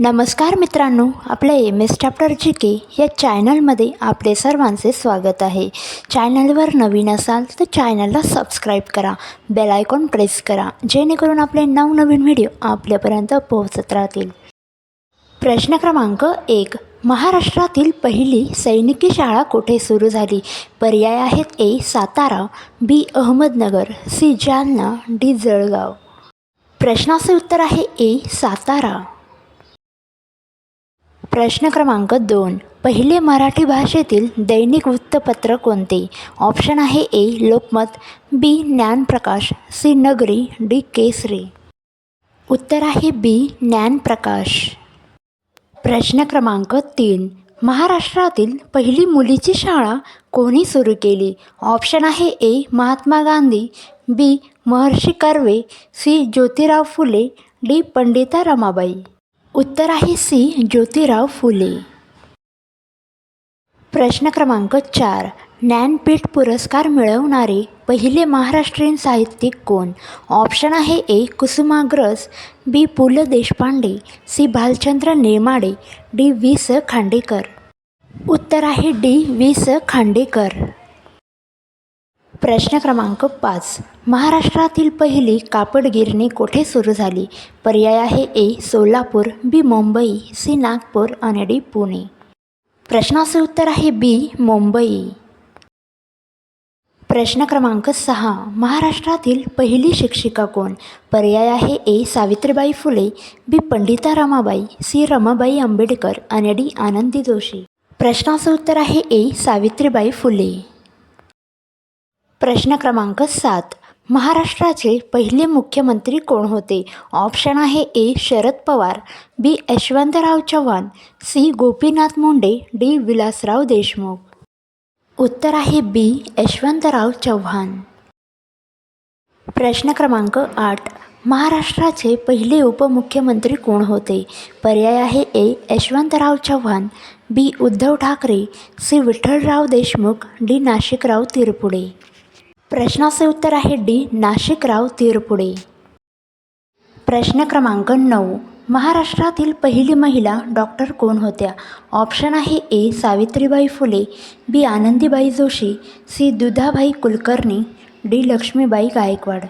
नमस्कार मित्रांनो, आपल्या MS चॅप्टर GK या चॅनलमध्ये आपले सर्वांचे स्वागत आहे. चॅनलवर नवीन असाल तर चॅनलला सबस्क्राईब करा, बेल आयकॉन प्रेस करा, जेणेकरून आपले नवनवीन व्हिडिओ आपल्यापर्यंत पोहोचत राहतील. प्रश्न क्रमांक 1. महाराष्ट्रातील पहिली सैनिकी शाळा कुठे सुरू झाली? पर्याय आहेत: A. Satara, B. Ahmednagar, C. Jalna, D. Jalgaon. प्रश्नाचे उत्तर आहे A. सातारा. प्रश्न क्रमांक 2. पहिले मराठी भाषेतील दैनिक वृत्तपत्र कोणते? ऑप्शन आहे A. Lokmat, B. Dnyanprakash, C. नगरी, D. केसरी. उत्तर आहे B. ज्ञानप्रकाश. प्रश्न क्रमांक 3. महाराष्ट्रातील पहिली मुलीची शाळा कोणी सुरू केली? ऑप्शन आहे A. Mahatma Gandhi, B. Maharshi Karve, C. Jyotirao Phule, D. Pandita Ramabai. उत्तर आहे C. ज्योतिराव फुले. प्रश्न क्रमांक 4. ज्ञानपीठ पुरस्कार मिळवणारे पहिले महाराष्ट्रीयन साहित्यिक कोण? ऑप्शन आहे A. कुसुमाग्रज, B. पु ल देशपांडे, C. भालचंद्र नेमाडे, D. वि. स. खांडेकर. उत्तर आहे D. वि. स. खांडेकर. प्रश्न क्रमांक 5. महाराष्ट्रातील पहिली कापड गिरणी कोठे सुरू झाली? पर्याय आहे A. Solapur, B. Mumbai, C. Nagpur आणि D. पुणे. प्रश्नाचे उत्तर आहे B. मुंबई. प्रश्न क्रमांक 6. महाराष्ट्रातील पहिली शिक्षिका कोण? पर्याय आहे A. Savitribai Phule, B. Pandita Ramabai, C. Ramabai Ambedkar आणि D. आनंदी जोशी. प्रश्नाचे उत्तर आहे A. सावित्रीबाई फुले. प्रश्न क्रमांक 7. महाराष्ट्राचे पहिले मुख्यमंत्री कोण होते? ऑप्शन आहे A. Sharad Pawar, B. Yashwantrao Chavan, C. Gopinath Munde, D. Vilasrao Deshmukh. उत्तर आहे B. यशवंतराव चव्हाण. प्रश्न क्रमांक 8. महाराष्ट्राचे पहिले उपमुख्यमंत्री कोण होते? पर्याय आहे A. Yashwantrao Chavan, B. Uddhav Thackeray, C. Vitthalrao Deshmukh, D. नाशिकराव Tirpude. प्रश्नाचे उत्तर आहे D. नाशिकराव तिरपुडे. प्रश्न क्रमांक 9. महाराष्ट्रातील पहिली महिला डॉक्टर कोण होत्या? ऑप्शन आहे A. Savitribai Phule, B. Anandibai Joshi, C. दुधाबाई Kulkarni, D. Lakshmibai Gaikwad.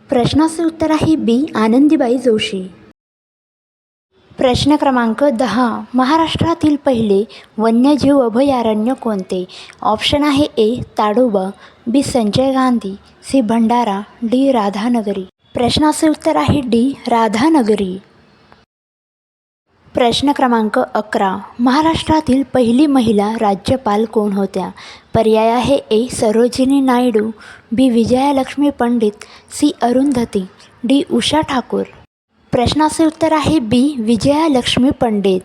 प्रश्नाचे उत्तर आहे B. आनंदीबाई जोशी. प्रश्न क्रमांक 10. महाराष्ट्रातील पहिले वन्यजीव अभयारण्य कोणते? ऑप्शन आहे A. Tadoba, B. Sanjay Gandhi, C. Bhandara, D. Radhanagari. प्रश्नाचे उत्तर आहे D. राधानगरी. प्रश्न क्रमांक 11. महाराष्ट्रातील पहिली महिला राज्यपाल कोण होत्या? पर्याय आहे A. Sarojini Naidu, B. Vijayalakshmi Pandit, C. Arundhati, D. Usha Thakur. प्रश्नाचे उत्तर आहे B. विजयालक्ष्मी पंडित.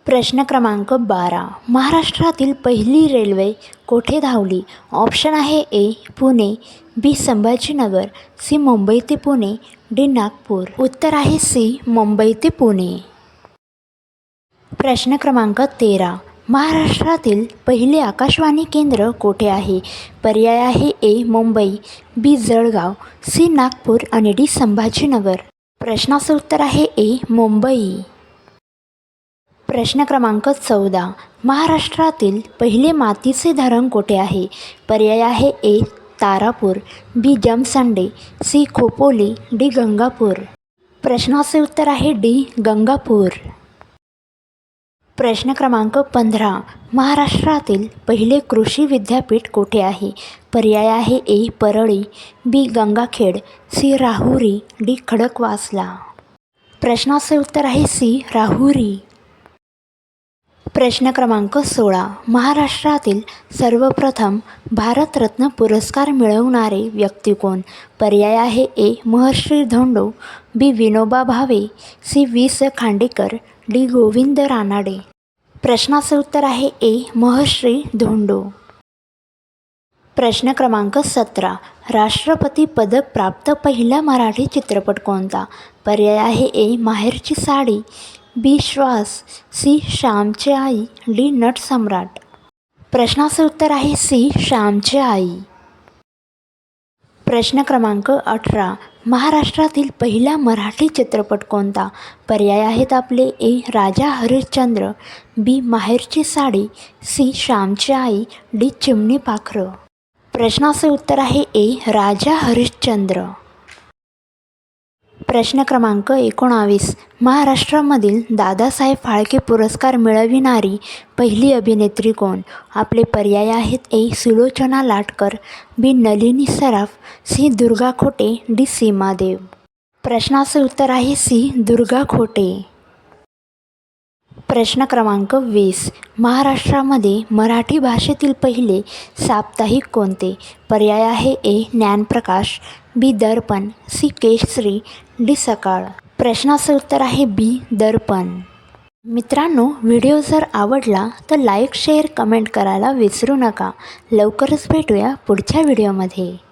प्रश्न क्रमांक 12. महाराष्ट्रातील पहिली रेल्वे कोठे धावली? ऑप्शन आहे A. Pune, B. Sambhajinagar, C. Mumbai ते पुणे, D. नागपूर. उत्तर आहे C. मुंबई ते पुणे. प्रश्न क्रमांक 13. महाराष्ट्रातील पहिले आकाशवाणी केंद्र कोठे आहे? पर्याय आहे A. Mumbai, B. Jalgaon, C. Nagpur आणि D. संभाजीनगर. प्रश्नाचे उत्तर आहे A. मुंबई. प्रश्न क्रमांक 14. महाराष्ट्रातील पहिले मातीचे धरण कोठे आहे? पर्याय आहे A. Tarapur, B. जमसंडे, C. Khopoli, D. Gangapur. प्रश्नाचे उत्तर आहे D. गंगापूर. प्रश्न क्रमांक 15. महाराष्ट्रातील पहिले कृषी विद्यापीठ कोठे आहे? पर्याय आहे A. Parli, B. Gangakhed, C. Rahuri, D. Khadakwasla. प्रश्नाचे उत्तर आहे C. राहुरी. प्रश्न क्रमांक 16. महाराष्ट्रातील सर्वप्रथम भारतरत्न पुरस्कार मिळवणारे व्यक्ती कोण? पर्याय आहे A. Maharshi Dhondo, B. Vinoba Bhave, C. वि. स. खांडेकर, D. गोविंद रानाडे. प्रश्नाचे उत्तर आहे A. महर्षी धोंडो. प्रश्न क्रमांक 17. राष्ट्रपती पदक प्राप्त पहिला मराठी चित्रपट कोणता? पर्याय आहे A. Maherchi sari, B. श्वास, C. श्यामची आई, D. नटसम्राट. प्रश्नाचे उत्तर आहे C. श्यामची आई. प्रश्न क्रमांक 18. महाराष्ट्रातील पहिला मराठी चित्रपट कोणता? पर्याय आहेत आपले ए. राजा हरिश्चंद्र, बी. माहेरची साडी, सी. श्यामची आई, डी. चिमणी पाखरं. प्रश्नाचे उत्तर आहे ए. राजा हरिश्चंद्र. प्रश्न क्रमांक 19. महाराष्ट्रामधील दादासाहेब फाळके पुरस्कार मिळविणारी पहिली अभिनेत्री कोण? आपले पर्याय आहेत ए. सुलोचना लाटकर, बी. नलिनी सराफ, सी. दुर्गा खोटे, डी. सीमा देव. प्रश्नाचे उत्तर आहे सी. दुर्गा खोटे. प्रश्न क्रमांक 20. महाराष्ट्रामध्ये मराठी भाषेतील पहिले साप्ताहिक कोणते? पर्याय आहे ए. ज्ञानप्रकाश, बी. दर्पण, सी. केसरी, डी. सकाळ. प्रश्नाचे उत्तर आहे बी. दर्पण. मित्रांनो, व्हिडिओ जर आवडला तर लाईक, शेअर, कमेंट करायला विसरू नका. लवकरच भेटूया पुढच्या व्हिडिओमध्ये.